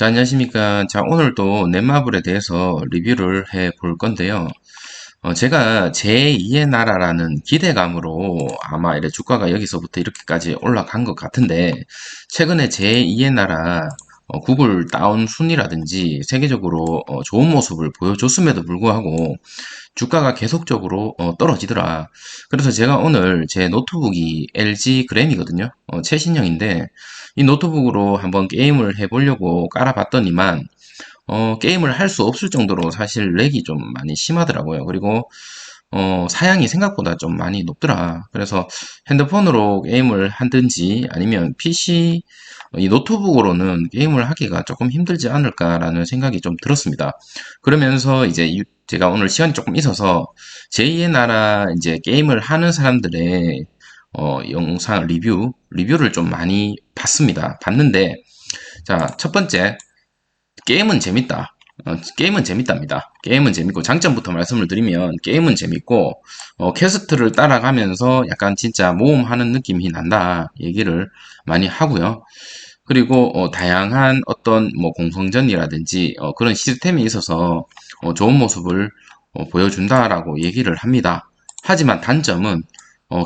자, 안녕하십니까. 자, 오늘도 넷마블에 대해서 리뷰를 해 볼 건데요. 제가 제2의 나라라는 기대감으로 아마 이래 주가가 여기서부터 이렇게까지 올라간 것 같은데, 최근에 제2의 나라 구글 다운 순위라든지 세계적으로 좋은 모습을 보여줬음에도 불구하고 주가가 계속적으로 떨어지더라. 그래서 제가 오늘 제 노트북이 LG 그램이거든요. 최신형인데 이 노트북으로 한번 게임을 해보려고 깔아봤더니만 게임을 할 수 없을 정도로 사실 렉이 좀 많이 심하더라고요. 그리고 사양이 생각보다 좀 많이 높더라. 그래서 핸드폰으로 게임을 하든지 아니면 PC, 이 노트북으로는 게임을 하기가 조금 힘들지 않을까라는 생각이 좀 들었습니다. 그러면서 이제 제가 오늘 시간이 조금 있어서 제2의 나라 이제 게임을 하는 사람들의 영상 리뷰를 좀 많이 봤습니다. 봤는데, 자, 첫 번째, 게임은 재밌다. 게임은 재밌답니다. 게임은 재밌고, 장점부터 말씀을 드리면, 게임은 재밌고, 퀘스트를 따라가면서 약간 진짜 모험하는 느낌이 난다. 얘기를 많이 하고요. 그리고, 다양한 어떤 뭐 공성전이라든지, 그런 시스템에 있어서, 좋은 모습을 보여준다라고 얘기를 합니다. 하지만 단점은,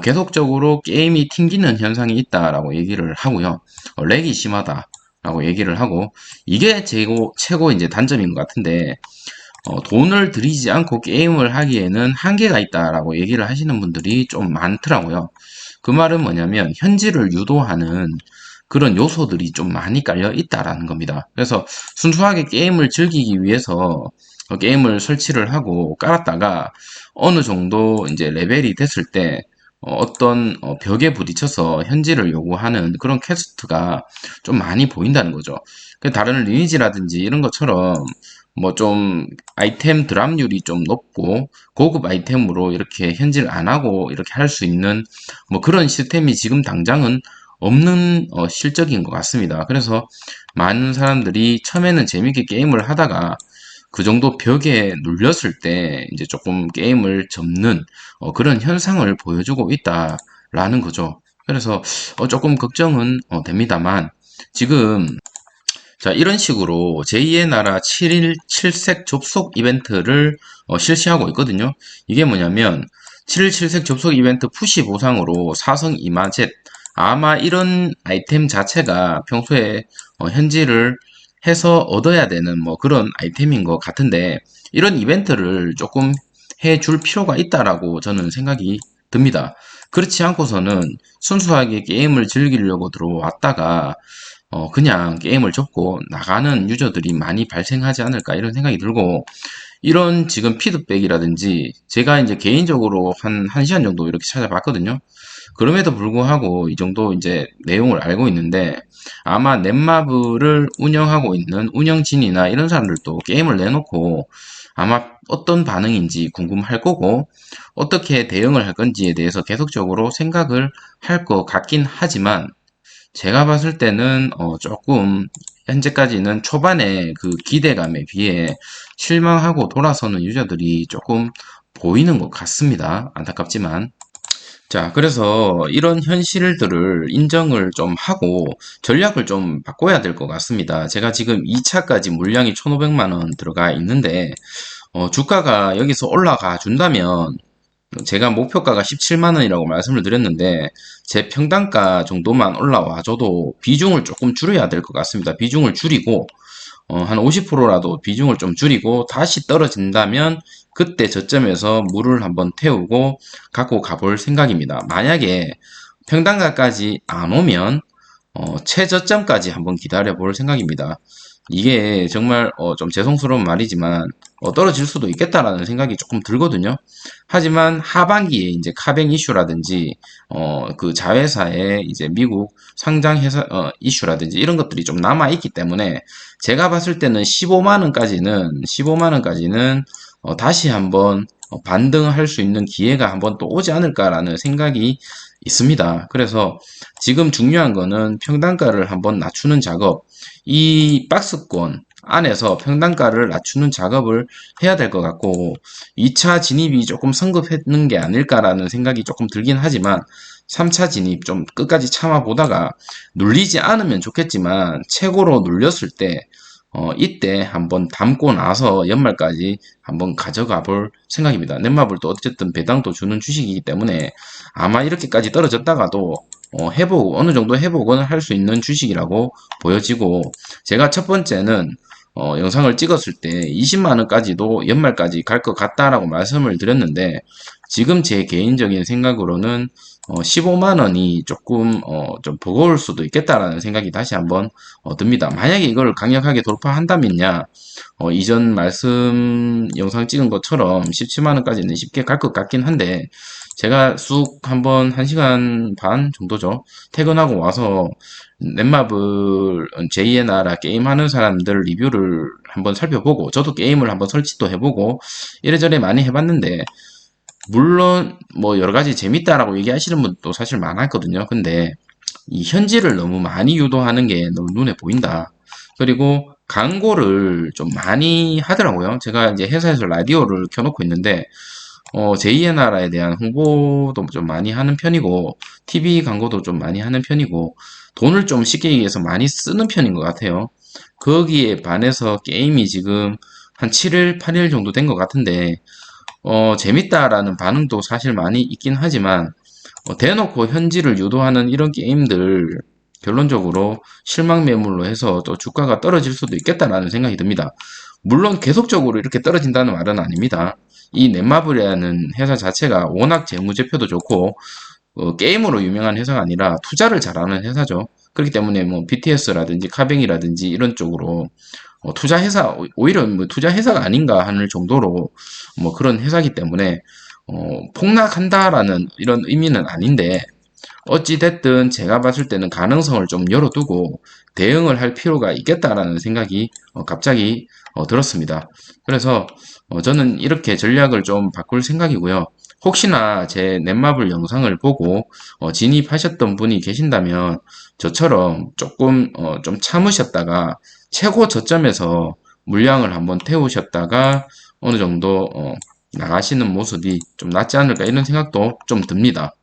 계속적으로 게임이 튕기는 현상이 있다라고 얘기를 하고요. 렉이 심하다. 라고 얘기를 하고, 이게 최고 이제 단점인 것 같은데, 돈을 들이지 않고 게임을 하기에는 한계가 있다라고 얘기를 하시는 분들이 좀 많더라고요. 그 말은 뭐냐면, 현질을 유도하는 그런 요소들이 좀 많이 깔려 있다라는 겁니다. 그래서 순수하게 게임을 즐기기 위해서 게임을 설치를 하고 깔았다가 어느 정도 이제 레벨이 됐을 때 어떤 벽에 부딪혀서 현질을 요구하는 그런 퀘스트가 좀 많이 보인다는 거죠. 다른 리니지라든지 이런 것처럼 뭐 좀 아이템 드랍률이 좀 높고 고급 아이템으로 이렇게 현질 안 하고 이렇게 할 수 있는 뭐 그런 시스템이 지금 당장은 없는 실적인 것 같습니다. 그래서 많은 사람들이 처음에는 재밌게 게임을 하다가 그 정도 벽에 눌렸을 때 이제 조금 게임을 접는 그런 현상을 보여주고 있다라는 거죠. 그래서 조금 걱정은 됩니다만 지금 자 이런 식으로 제2의 나라 7일 7색 접속 이벤트를 실시하고 있거든요. 이게 뭐냐면 7일 7색 접속 이벤트 푸시 보상으로 사성 이마젯 아마 이런 아이템 자체가 평소에 현질을 해서 얻어야 되는 뭐 그런 아이템인 것 같은데 이런 이벤트를 조금 해줄 필요가 있다라고 저는 생각이 듭니다. 그렇지 않고서는 순수하게 게임을 즐기려고 들어왔다가 그냥 게임을 접고 나가는 유저들이 많이 발생하지 않을까 이런 생각이 들고 이런 지금 피드백이라든지 제가 이제 개인적으로 한 1시간 정도 이렇게 찾아봤거든요. 그럼에도 불구하고 이 정도 이제 내용을 알고 있는데 아마 넷마블을 운영하고 있는 운영진이나 이런 사람들도 게임을 내놓고 아마 어떤 반응인지 궁금할 거고 어떻게 대응을 할 건지에 대해서 계속적으로 생각을 할 것 같긴 하지만 제가 봤을 때는 조금 현재까지는 초반에 그 기대감에 비해 실망하고 돌아서는 유저들이 조금 보이는 것 같습니다. 안타깝지만. 자, 그래서 이런 현실들을 인정을 좀 하고 전략을 좀 바꿔야 될 것 같습니다. 제가 지금 2차까지 물량이 1,500만 원 들어가 있는데, 주가가 여기서 올라가 준다면 제가 목표가가 17만 원이라고 말씀을 드렸는데 제 평단가 정도만 올라와 줘도 비중을 조금 줄여야 될 것 같습니다. 비중을 줄이고 한 50%라도 비중을 좀 줄이고 다시 떨어진다면 그때 저점에서 물을 한번 태우고 갖고 가볼 생각입니다. 만약에 평단가까지 안 오면 최저점까지 한번 기다려 볼 생각입니다. 이게 정말 좀 죄송스러운 말이지만 떨어질 수도 있겠다라는 생각이 조금 들거든요. 하지만 하반기에 이제 카뱅 이슈라든지 그 자회사의 이제 미국 상장 회사 이슈라든지 이런 것들이 좀 남아 있기 때문에 제가 봤을 때는 15만 원까지는 다시 한번 반등할 수 있는 기회가 한번 또 오지 않을까라는 생각이 있습니다. 그래서 지금 중요한 거는 평단가를 한번 낮추는 작업, 이 박스권 안에서 평단가를 낮추는 작업을 해야 될 것 같고 2차 진입이 조금 성급했는 게 아닐까라는 생각이 조금 들긴 하지만 3차 진입 좀 끝까지 참아보다가 눌리지 않으면 좋겠지만 최고로 눌렸을 때 이때 한번 담고 나서 연말까지 한번 가져가 볼 생각입니다. 넷마블 또 어쨌든 배당도 주는 주식이기 때문에 아마 이렇게까지 떨어졌다가도 어느 정도 회복은 할 수 있는 주식이라고 보여지고, 제가 첫 번째는 영상을 찍었을 때 20만 원까지도 연말까지 갈 것 같다라고 말씀을 드렸는데, 지금 제 개인적인 생각으로는 15만 원이 조금 좀 버거울 수도 있겠다라는 생각이 다시 한번 듭니다. 만약에 이걸 강력하게 돌파한다면야 이전 말씀 영상 찍은 것처럼 17만 원까지는 쉽게 갈 것 같긴 한데, 제가 쑥 한번 1시간 반 정도죠. 퇴근하고 와서 넷마블 제2의 나라 게임하는 사람들 리뷰를 한번 살펴보고, 저도 게임을 한번 설치도 해보고 이래저래 많이 해봤는데, 물론 뭐 여러 가지 재밌다라고 얘기하시는 분도 사실 많았거든요. 근데 이 현질을 너무 많이 유도하는 게 너무 눈에 보인다. 그리고 광고를 좀 많이 하더라고요. 제가 이제 회사에서 라디오를 켜놓고 있는데 제2의 나라에 대한 홍보도 좀 많이 하는 편이고, TV 광고도 좀 많이 하는 편이고, 돈을 좀 쉽게 얘기해서 많이 쓰는 편인 것 같아요. 거기에 반해서 게임이 지금 한 7일, 8일 정도 된 것 같은데, 재밌다라는 반응도 사실 많이 있긴 하지만, 대놓고 현질을 유도하는 이런 게임들, 결론적으로 실망 매물로 해서 또 주가가 떨어질 수도 있겠다라는 생각이 듭니다. 물론 계속적으로 이렇게 떨어진다는 말은 아닙니다. 이 넷마블이라는 회사 자체가 워낙 재무제표도 좋고 게임으로 유명한 회사가 아니라 투자를 잘하는 회사죠. 그렇기 때문에 뭐 BTS라든지 카뱅이라든지 이런 쪽으로 투자 회사, 오히려 뭐 투자 회사가 아닌가 하는 정도로 뭐 그런 회사기 때문에 폭락한다라는 이런 의미는 아닌데, 어찌됐든 제가 봤을 때는 가능성을 좀 열어두고 대응을 할 필요가 있겠다라는 생각이 갑자기 들었습니다. 그래서 저는 이렇게 전략을 좀 바꿀 생각이고요. 혹시나 제 넷마블 영상을 보고 진입하셨던 분이 계신다면 저처럼 조금 좀 참으셨다가 최고 저점에서 물량을 한번 태우셨다가 어느 정도 나가시는 모습이 좀 낫지 않을까 이런 생각도 좀 듭니다.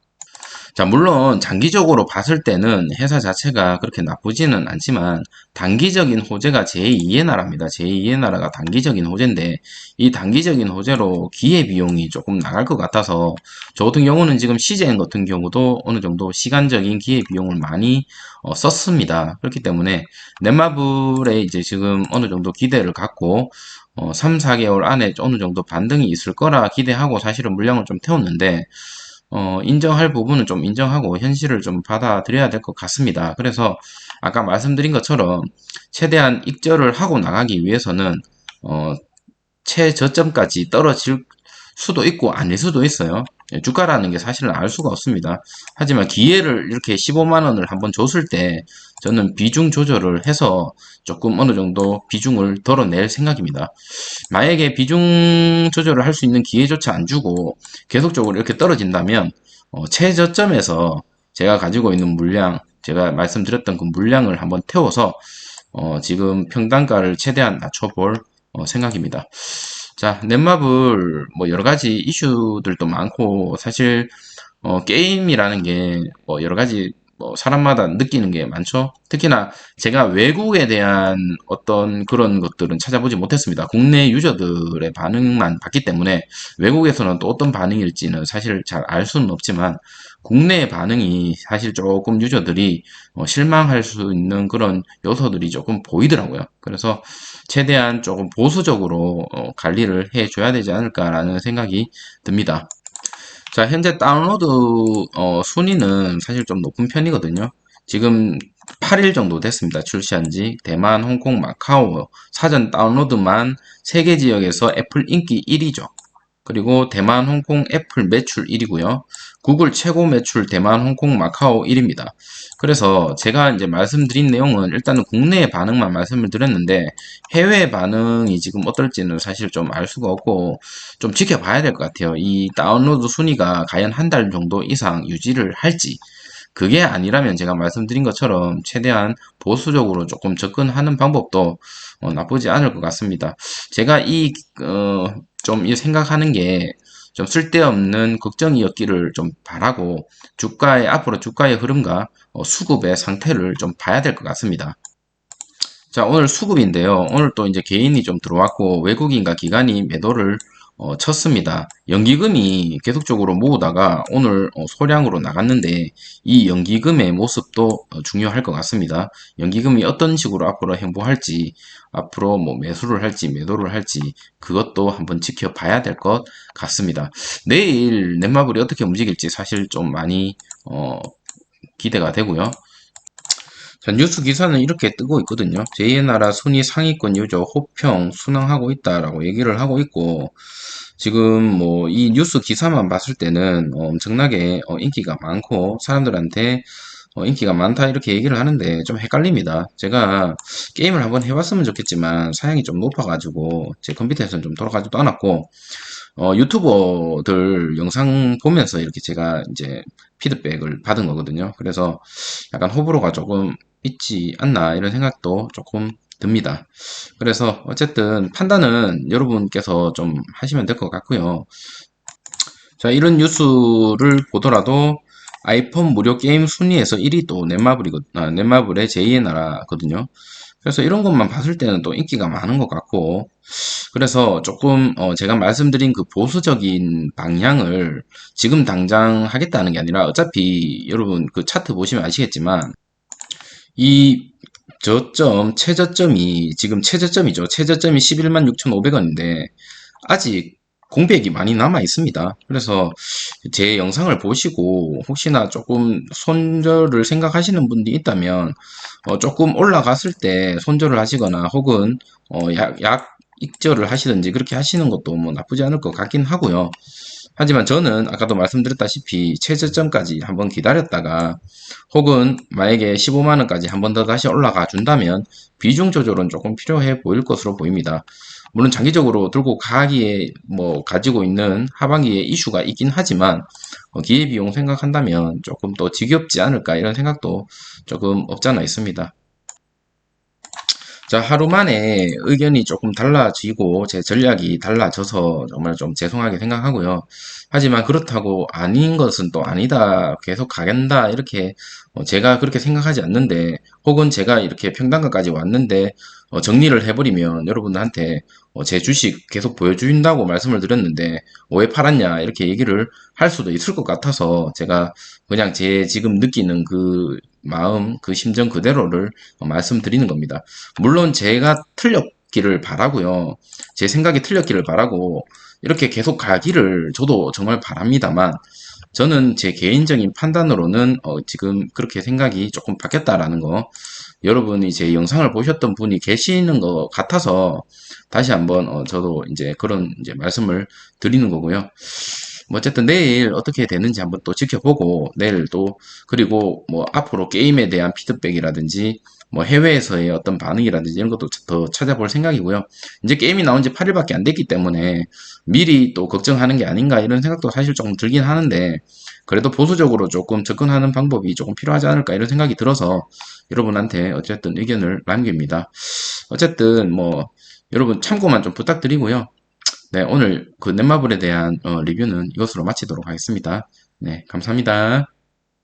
자, 물론 장기적으로 봤을 때는 회사 자체가 그렇게 나쁘지는 않지만 단기적인 호재가 제2의 나라입니다. 제2의 나라가 단기적인 호재인데, 이 단기적인 호재로 기회비용이 조금 나갈 것 같아서 저 같은 경우는 지금 CJ 같은 경우도 어느 정도 시간적인 기회비용을 많이 썼습니다. 그렇기 때문에 넷마블에 이제 지금 어느 정도 기대를 갖고 3, 4개월 안에 어느 정도 반등이 있을 거라 기대하고 사실은 물량을 좀 태웠는데, 인정할 부분은 좀 인정하고 현실을 좀 받아들여야 될 것 같습니다. 그래서 아까 말씀드린 것처럼 최대한 익절을 하고 나가기 위해서는 어, 최저점까지 떨어질 수도 있고 아닐 수도 있어요. 주가라는 게 사실은 알 수가 없습니다. 하지만 기회를 이렇게 15만 원을 한번 줬을 때 저는 비중 조절을 해서 조금 어느 정도 비중을 덜어낼 생각입니다. 만약에 비중 조절을 할 수 있는 기회조차 안 주고 계속적으로 이렇게 떨어진다면 최저점에서 제가 가지고 있는 물량, 제가 말씀드렸던 그 물량을 한번 태워서 지금 평단가를 최대한 낮춰볼 생각입니다. 자, 넷마블 뭐 여러 가지 이슈들도 많고 사실 게임이라는 게 뭐 여러 가지 뭐 사람마다 느끼는 게 많죠. 특히나 제가 외국에 대한 어떤 그런 것들은 찾아보지 못했습니다. 국내 유저들의 반응만 봤기 때문에 외국에서는 또 어떤 반응일지는 사실 잘 알 수는 없지만, 국내의 반응이 사실 조금 유저들이 실망할 수 있는 그런 요소들이 조금 보이더라고요. 그래서 최대한 조금 보수적으로 관리를 해줘야 되지 않을까라는 생각이 듭니다. 자, 현재 다운로드 순위는 사실 좀 높은 편이거든요. 지금 8일 정도 됐습니다. 출시한 지. 대만, 홍콩, 마카오 사전 다운로드만 3개 지역에서 애플 인기 1위죠. 그리고 대만, 홍콩, 애플 매출 1위고요. 구글 최고 매출 대만, 홍콩, 마카오 1위입니다. 그래서 제가 이제 말씀드린 내용은 일단은 국내의 반응만 말씀을 드렸는데, 해외 반응이 지금 어떨지는 사실 좀 알 수가 없고 좀 지켜봐야 될 것 같아요. 이 다운로드 순위가 과연 한 달 정도 이상 유지를 할지, 그게 아니라면 제가 말씀드린 것처럼 최대한 보수적으로 조금 접근하는 방법도 나쁘지 않을 것 같습니다. 제가 좀 이 생각하는 게 좀 쓸데없는 걱정이었기를 좀 바라고, 앞으로 주가의 흐름과 수급의 상태를 좀 봐야 될 것 같습니다. 자, 오늘 수급인데요. 오늘 또 이제 개인이 좀 들어왔고 외국인과 기관이 매도를 쳤습니다. 연기금이 계속적으로 모으다가 오늘 소량으로 나갔는데 이 연기금의 모습도 중요할 것 같습니다. 연기금이 어떤 식으로 앞으로 행보할지, 앞으로 뭐 매수를 할지 매도를 할지 그것도 한번 지켜봐야 될 것 같습니다. 내일 넷마블이 어떻게 움직일지 사실 좀 많이 기대가 되고요. 자, 뉴스 기사는 이렇게 뜨고 있거든요. 제2의 나라 순위 상위권 유저 호평 순항하고 있다라고 얘기를 하고 있고, 지금 뭐 이 뉴스 기사만 봤을 때는 엄청나게 인기가 많고 사람들한테 인기가 많다 이렇게 얘기를 하는데 좀 헷갈립니다. 제가 게임을 한번 해봤으면 좋겠지만 사양이 좀 높아가지고 제 컴퓨터에서는 좀 돌아가지도 않았고 유튜버들 영상 보면서 이렇게 제가 이제 피드백을 받은 거거든요. 그래서 약간 호불호가 조금 있지 않나 이런 생각도 조금 듭니다. 그래서 어쨌든 판단은 여러분께서 좀 하시면 될 것 같고요. 자, 이런 뉴스를 보더라도 아이폰 무료 게임 순위에서 1위 또 넷마블의 제2의 나라거든요. 그래서 이런 것만 봤을 때는 또 인기가 많은 것 같고, 그래서 조금 제가 말씀드린 그 보수적인 방향을 지금 당장 하겠다는 게 아니라 어차피 여러분 그 차트 보시면 아시겠지만 이 저점 최저점이 지금 최저점이죠. 최저점이 11만 6,500원인데 아직 공백이 많이 남아 있습니다. 그래서 제 영상을 보시고 혹시나 조금 손절을 생각하시는 분이 있다면 조금 올라갔을 때 손절을 하시거나 혹은 약 익절을 하시든지 그렇게 하시는 것도 뭐 나쁘지 않을 것 같긴 하고요. 하지만 저는 아까도 말씀드렸다시피 최저점까지 한번 기다렸다가 혹은 만약에 15만원까지 한번 더 다시 올라가 준다면 비중 조절은 조금 필요해 보일 것으로 보입니다. 물론 장기적으로 들고 가기에 뭐 가지고 있는 하반기에 이슈가 있긴 하지만 기회비용 생각한다면 조금 더 지겹지 않을까 이런 생각도 조금 없잖아 있습니다. 자, 하루 만에 의견이 조금 달라지고 제 전략이 달라져서 정말 좀 죄송하게 생각하고요. 하지만 그렇다고 아닌 것은 또 아니다. 계속 가겠다. 이렇게 제가 그렇게 생각하지 않는데 혹은 제가 이렇게 평단가까지 왔는데 정리를 해버리면 여러분들한테 제 주식 계속 보여준다고 말씀을 드렸는데 왜 팔았냐 이렇게 얘기를 할 수도 있을 것 같아서 제가 그냥 제 지금 느끼는 그 마음, 그 심정 그대로를 말씀드리는 겁니다. 물론 제가 틀렸기를 바라고요. 제 생각이 틀렸기를 바라고 이렇게 계속 가기를 저도 정말 바랍니다만 저는 제 개인적인 판단으로는 지금 그렇게 생각이 조금 바뀌었다라는 거 여러분이 제 영상을 보셨던 분이 계시는 것 같아서 다시 한번 저도 이제 그런 이제 말씀을 드리는 거고요. 뭐 어쨌든 내일 어떻게 되는지 한번 또 지켜보고 내일 또 그리고 뭐 앞으로 게임에 대한 피드백이라든지 뭐 해외에서의 어떤 반응이라든지 이런 것도 더 찾아볼 생각이고요. 이제 게임이 나온 지 8일밖에 안 됐기 때문에 미리 또 걱정하는 게 아닌가 이런 생각도 사실 조금 들긴 하는데 그래도 보수적으로 조금 접근하는 방법이 조금 필요하지 않을까 이런 생각이 들어서 여러분한테 어쨌든 의견을 남깁니다. 어쨌든 뭐 여러분 참고만 좀 부탁드리고요. 네, 오늘 그 넷마블에 대한 리뷰는 이것으로 마치도록 하겠습니다. 네, 감사합니다.